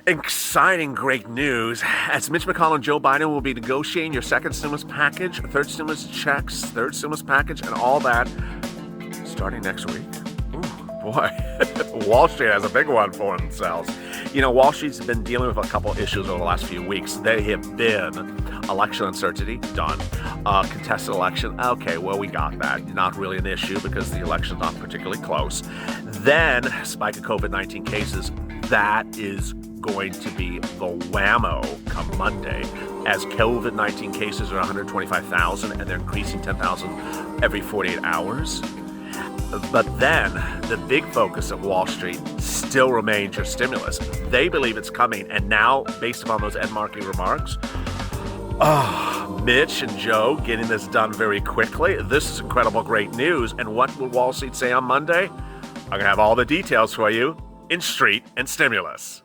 Exciting, great news. As Mitch McConnell and Joe Biden will be negotiating your second stimulus package, third stimulus checks, third stimulus package, and all that starting next week. Ooh, boy, Wall Street has a big one for themselves. You know, Wall Street's been dealing with a couple issues over the last few weeks. They have been election uncertainty, done. Contested election, okay, well, we got that. Not really an issue because the election's not particularly close. Then, spike of COVID-19 cases, that is going to be the whammo come Monday, as COVID-19 cases are 125,000 and they're increasing 10,000 every 48 hours. But then the big focus of Wall Street still remains your stimulus. They believe it's coming, and now, based upon those Ed Markey remarks, Mitch and Joe getting this done very quickly. This is incredible, great news. And what will Wall Street say on Monday? I'm going to have all the details for you in Street and Stimulus.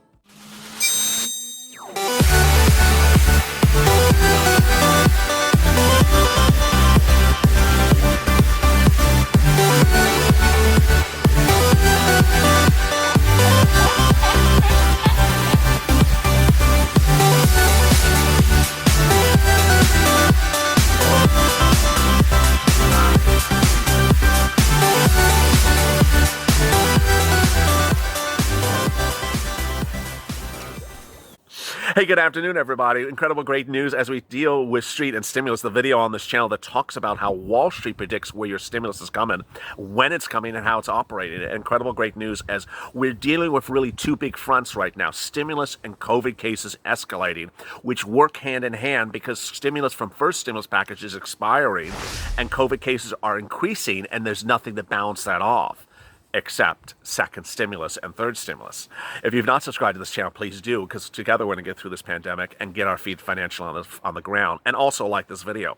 Hey, good afternoon, everybody. Incredible, great news as we deal with Street and Stimulus, the video on this channel that talks about how Wall Street predicts where your stimulus is coming, when it's coming, and how it's operating. Incredible, great news as we're dealing with really two big fronts right now, stimulus and COVID cases escalating, which work hand in hand because stimulus from first stimulus package is expiring and COVID cases are increasing, and there's nothing to balance that off except second stimulus and third stimulus. If you've not subscribed to this channel, please do, because together we're going to get through this pandemic and get our feet financially on the ground, and also like this video.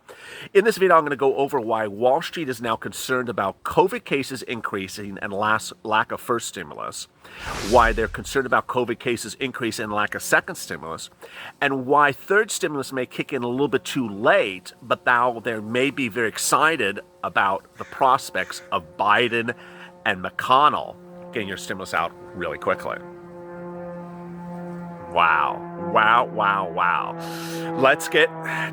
In this video, I'm going to go over why Wall Street is now concerned about COVID cases increasing and lack of first stimulus, why they're concerned about COVID cases increasing and lack of second stimulus, and why third stimulus may kick in a little bit too late, but now they may be very excited about the prospects of Biden and McConnell getting your stimulus out really quickly. Wow. Let's get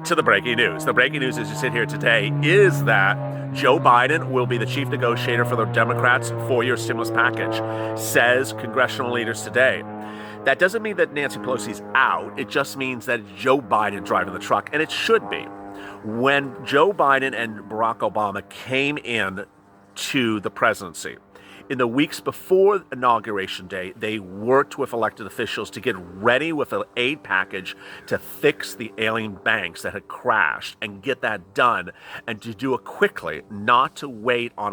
to the breaking news. The breaking news as you sit here today is that Joe Biden will be the chief negotiator for the Democrats for your stimulus package, says congressional leaders today. That doesn't mean that Nancy Pelosi's out. It just means that it's Joe Biden driving the truck, and it should be. When Joe Biden and Barack Obama came in to the presidency, in the weeks before Inauguration Day, they worked with elected officials to get ready with an aid package to fix the ailing banks that had crashed and get that done, and to do it quickly, not to wait on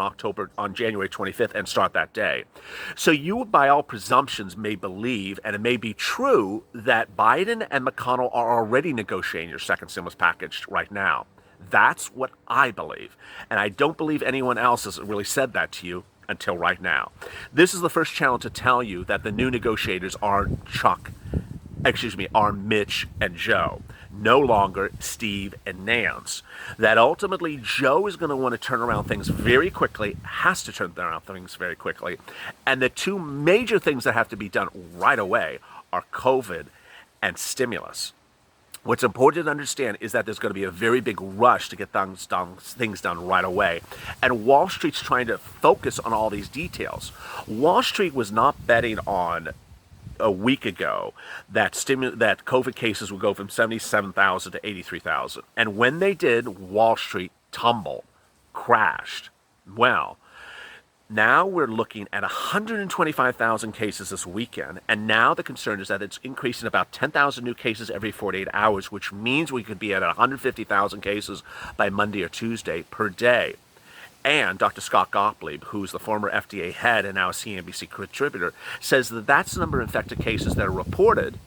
January 25th and start that day. So you, by all presumptions, may believe, and it may be true, that Biden and McConnell are already negotiating your second stimulus package right now. That's what I believe. And I don't believe anyone else has really said that to you until right now. This is the first channel to tell you that the new negotiators are Mitch and Joe, no longer Steve and Nance. That ultimately Joe is going to want to turn around things very quickly, has to turn around things very quickly, and the two major things that have to be done right away are COVID and stimulus. What's important to understand is that there's going to be a very big rush to get things done right away. And Wall Street's trying to focus on all these details. Wall Street was not betting on a week ago that COVID cases would go from 77,000 to 83,000. And when they did, Wall Street tumbled, crashed. Well, now we're looking at 125,000 cases this weekend, and now the concern is that it's increasing about 10,000 new cases every 48 hours, which means we could be at 150,000 cases by Monday or Tuesday per day. And Dr. Scott Gottlieb, who's the former FDA head and now a CNBC contributor, says that that's the number of infected cases that are reported,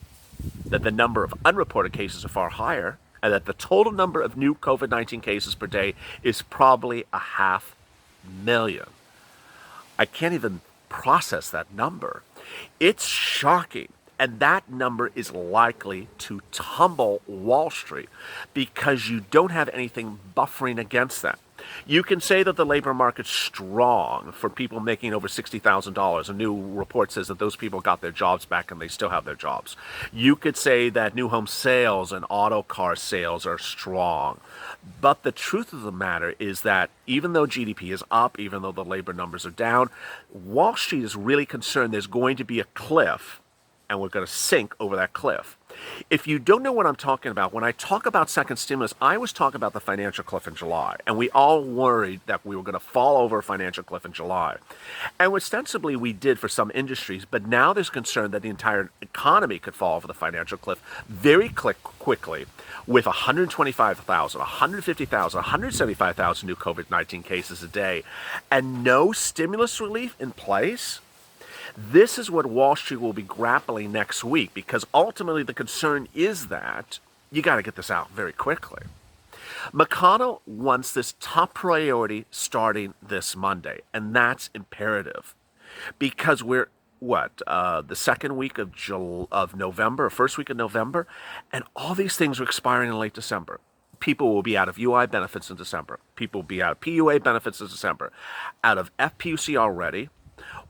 that the number of unreported cases are far higher, and that the total number of new COVID-19 cases per day is probably 500,000. I can't even process that number. It's shocking. And that number is likely to tumble Wall Street because you don't have anything buffering against that. You can say that the labor market's strong for people making over $60,000. A new report says that those people got their jobs back and they still have their jobs. You could say that new home sales and auto car sales are strong. But the truth of the matter is that even though GDP is up, even though the labor numbers are down, Wall Street is really concerned there's going to be a cliff and we're going to sink over that cliff. If you don't know what I'm talking about, when I talk about second stimulus, I was talking about the financial cliff in July. And we all worried that we were going to fall over a financial cliff in July. And ostensibly we did for some industries, but now there's concern that the entire economy could fall over the financial cliff very quickly with 125,000, 150,000, 175,000 new COVID-19 cases a day and no stimulus relief in place. This is what Wall Street will be grappling next week, because ultimately the concern is that you got to get this out very quickly. McConnell wants this top priority starting this Monday, and that's imperative because we're the second week of November, first week of November, and all these things are expiring in late December. People will be out of UI benefits in December. People will be out of PUA benefits in December, out of FPUC already.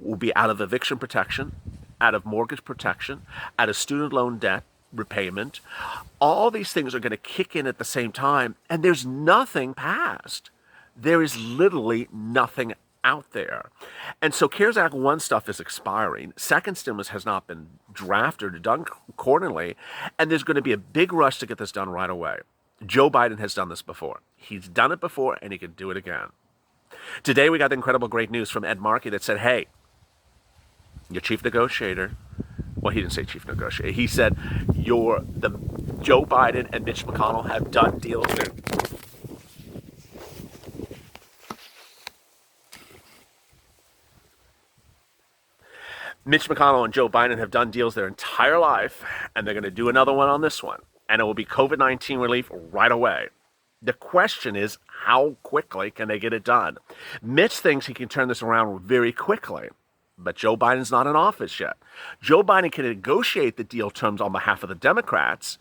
Will be out of eviction protection, out of mortgage protection, out of student loan debt repayment. All these things are going to kick in at the same time, and there's nothing passed. There is literally nothing out there. And so CARES Act 1 stuff is expiring. Second stimulus has not been drafted or done accordingly, and there's going to be a big rush to get this done right away. Joe Biden has done this before. He's done it before, and he can do it again. Today we got the incredible great news from Ed Markey that said, hey, your chief negotiator, well, he didn't say chief negotiator. He said Joe Biden and Mitch McConnell have done deals there. Mitch McConnell and Joe Biden have done deals their entire life, and they're going to do another one on this one. And it will be COVID-19 relief right away. The question is, how quickly can they get it done? Mitch thinks he can turn this around very quickly, but Joe Biden's not in office yet. Joe Biden can negotiate the deal terms on behalf of the Democrats,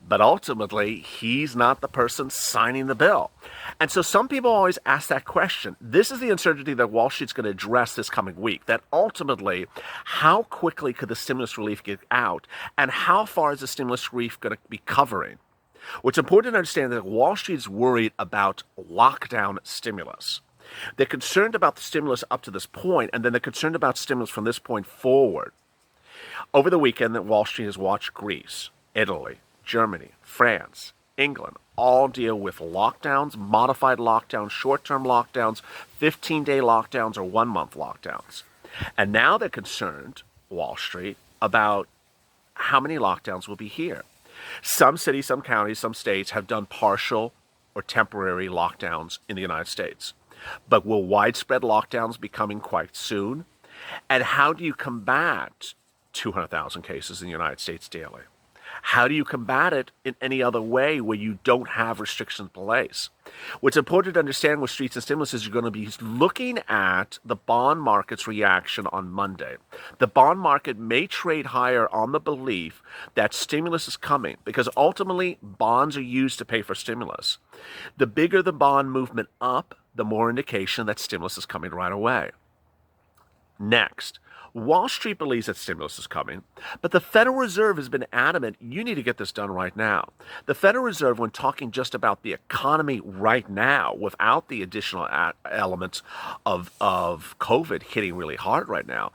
but ultimately, he's not the person signing the bill. And so some people always ask that question. This is the uncertainty that Wall Street's going to address this coming week, that ultimately, how quickly could the stimulus relief get out, and how far is the stimulus relief going to be covering? What's important to understand is that Wall Street is worried about lockdown stimulus. They're concerned about the stimulus up to this point, and then they're concerned about stimulus from this point forward. Over the weekend, Wall Street has watched Greece, Italy, Germany, France, England all deal with lockdowns, modified lockdowns, short-term lockdowns, 15-day lockdowns, or one-month lockdowns. And now they're concerned, Wall Street, about how many lockdowns will be here. Some cities, some counties, some states have done partial or temporary lockdowns in the United States. But will widespread lockdowns be coming quite soon? And how do you combat 200,000 cases in the United States daily? How do you combat it in any other way where you don't have restrictions in place? What's important to understand with streets and stimulus is you're going to be looking at the bond market's reaction on Monday. The bond market may trade higher on the belief that stimulus is coming because ultimately bonds are used to pay for stimulus. The bigger the bond movement up, the more indication that stimulus is coming right away. Next, Wall Street believes that stimulus is coming, but the Federal Reserve has been adamant, you need to get this done right now. The Federal Reserve, when talking just about the economy right now, without the additional elements of COVID hitting really hard right now,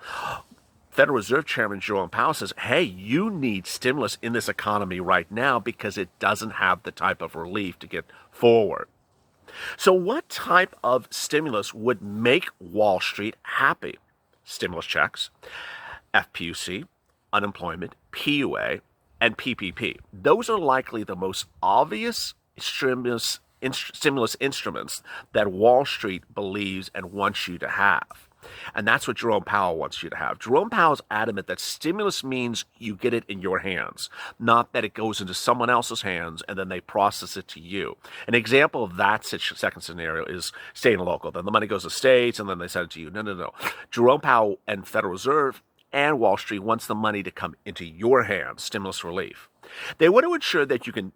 Federal Reserve Chairman Jerome Powell says, hey, you need stimulus in this economy right now because it doesn't have the type of relief to get forward. So what type of stimulus would make Wall Street happy? Stimulus checks, FPUC, unemployment, PUA, and PPP. Those are likely the most obvious stimulus instruments that Wall Street believes and wants you to have. And that's what Jerome Powell wants you to have. Jerome Powell is adamant that stimulus means you get it in your hands, not that it goes into someone else's hands and then they process it to you. An example of that second scenario is state and local. Then the money goes to states and then they send it to you. No. Jerome Powell and Federal Reserve and Wall Street wants the money to come into your hands, stimulus relief. They want to ensure that you can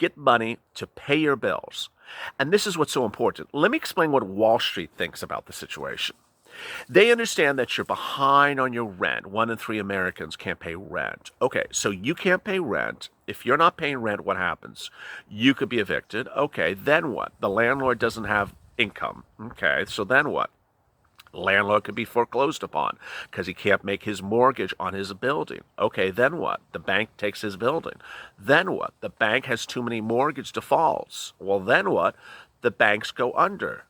get money to pay your bills. And this is what's so important. Let me explain what Wall Street thinks about the situation. They understand that you're behind on your rent. 1 in 3 Americans can't pay rent. Okay, so you can't pay rent. If you're not paying rent, what happens? You could be evicted. Okay, then what? The landlord doesn't have income. Okay, so then what? Landlord could be foreclosed upon because he can't make his mortgage on his building. Okay, then what? The bank takes his building. Then what? The bank has too many mortgage defaults. Well, then what? The banks go under.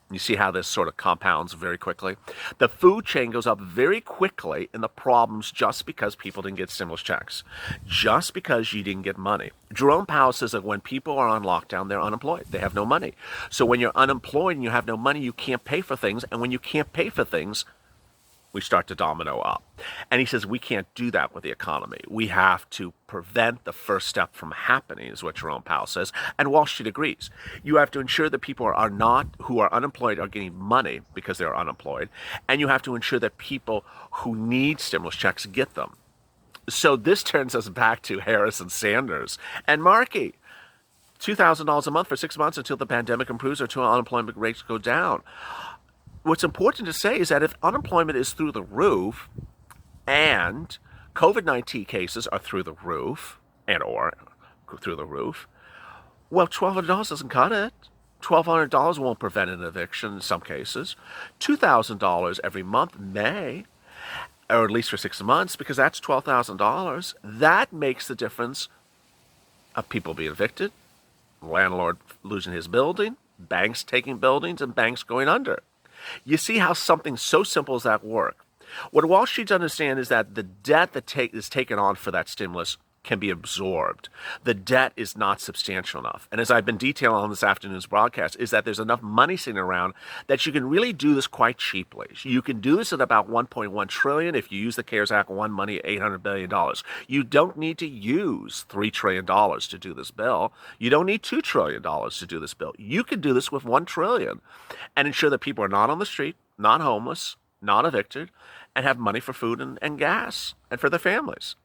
You see how this sort of compounds very quickly? The food chain goes up very quickly in the problems just because people didn't get stimulus checks, just because you didn't get money. Jerome Powell says that when people are on lockdown, they're unemployed. They have no money. So when you're unemployed and you have no money, you can't pay for things. And when you can't pay for things, we start to domino up. And he says we can't do that with the economy. We have to prevent the first step from happening, is what Jerome Powell says. And Wall Street agrees. You have to ensure that people who are unemployed are getting money because they're unemployed. And you have to ensure that people who need stimulus checks get them. So this turns us back to Harris and Sanders and Markey. $2,000 a month for 6 months until the pandemic improves or until unemployment rates go down. What's important to say is that if unemployment is through the roof and COVID-19 cases are through the roof or through the roof, well, $1,200 doesn't cut it. $1,200 won't prevent an eviction in some cases. $2,000 every month may, or at least for 6 months, because that's $12,000. That makes the difference of people being evicted, landlord losing his building, banks taking buildings, and banks going under. You see how something so simple as that works. What Wall Street understands is that the debt that is taken on for that stimulus can be absorbed. The debt is not substantial enough. And as I've been detailing on this afternoon's broadcast, is that there's enough money sitting around that you can really do this quite cheaply. You can do this at about $1.1 trillion if you use the CARES Act 1 money, $800 billion. You don't need to use $3 trillion to do this bill. You don't need $2 trillion to do this bill. You can do this with $1 trillion and ensure that people are not on the street, not homeless, not evicted, and have money for food and gas and for their families.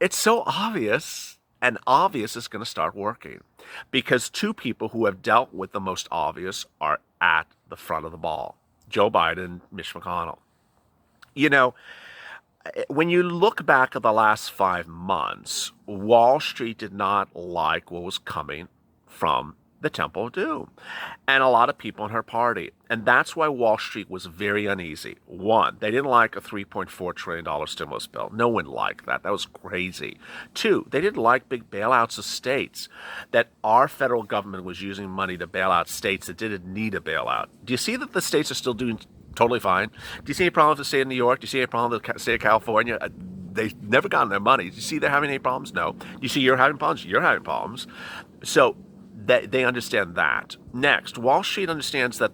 It's so obvious, and obvious is going to start working because two people who have dealt with the most obvious are at the front of the ball, Joe Biden and Mitch McConnell. You know, when you look back at the last 5 months, Wall Street did not like what was coming from the Temple of Doom and a lot of people in her party. And that's why Wall Street was very uneasy. One, they didn't like a $3.4 trillion stimulus bill. No one liked that. That was crazy. Two, they didn't like big bailouts of states, that our federal government was using money to bail out states that didn't need a bailout. Do you see that the states are still doing totally fine? Do you see any problem with the state of New York? Do you see any problem with the state of California? They've never gotten their money. Do you see they're having any problems? No. Do you see you're having problems? You're having problems. So they understand that. Next, Wall Street understands that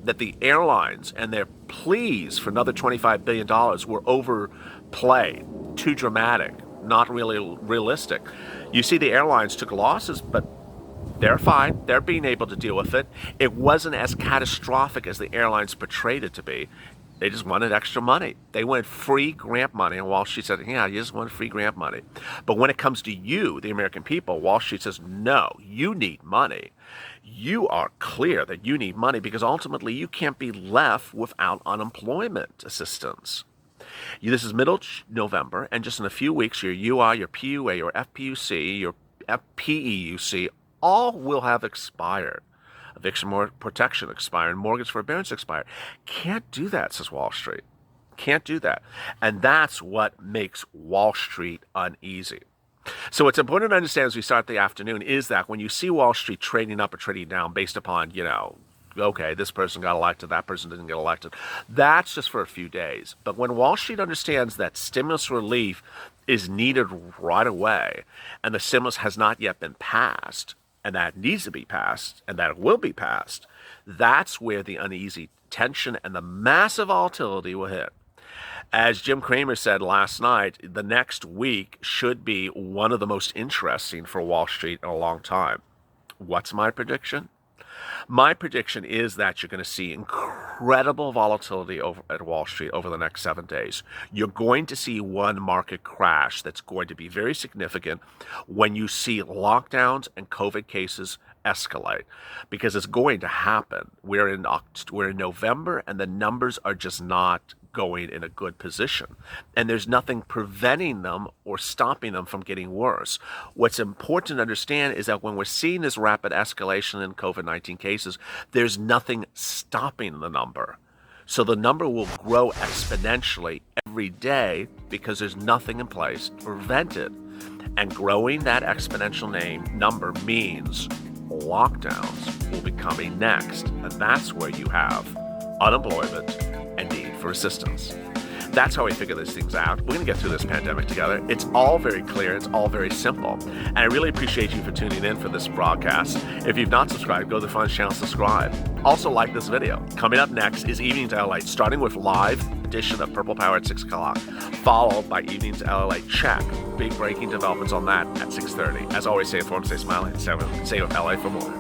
the airlines and their pleas for another $25 billion were overplayed, too dramatic, not really realistic. You see the airlines took losses, but they're fine. They're being able to deal with it. It wasn't as catastrophic as the airlines portrayed it to be. They just wanted extra money. They wanted free grant money, and Wall Street said, yeah, you just want free grant money. But when it comes to you, the American people, Wall Street says, no, you need money. You are clear that you need money because ultimately you can't be left without unemployment assistance. This is middle November, and just in a few weeks, your UI, your PUA, your FPUC, your FPEUC, all will have expired. Eviction protection expired, mortgage forbearance expired. Can't do that, says Wall Street. Can't do that. And that's what makes Wall Street uneasy. So what's important to understand as we start the afternoon is that when you see Wall Street trading up or trading down based upon, okay, this person got elected, that person didn't get elected, that's just for a few days. But when Wall Street understands that stimulus relief is needed right away, and the stimulus has not yet been passed, and that needs to be passed, and that it will be passed, that's where the uneasy tension and the massive volatility will hit. As Jim Cramer said last night, the next week should be one of the most interesting for Wall Street in a long time. What's my prediction? My prediction is that you're going to see incredible volatility over at Wall Street over the next 7 days. You're going to see one market crash that's going to be very significant when you see lockdowns and COVID cases escalate, because it's going to happen. We're in November, and the numbers are just not going in a good position, and there's nothing preventing them or stopping them from getting worse. What's important to understand is that when we're seeing this rapid escalation in COVID-19 cases, there's nothing stopping the number. So the number will grow exponentially every day because there's nothing in place to prevent it. And growing that exponential number means lockdowns will be coming next, and that's where you have unemployment and need for assistance. That's how we figure these things out. We're going to get through this pandemic together. It's all very clear. It's all very simple. And I really appreciate you for tuning in for this broadcast. If you've not subscribed, go to the Funds channel, subscribe. Also like this video. Coming up next is Evenings LALATE, starting with live edition of Purple Power at 6 o'clock, followed by Evenings LALATE Check. Big breaking developments on that at 6:30. As always, stay informed, stay smiling, stay with LA for more.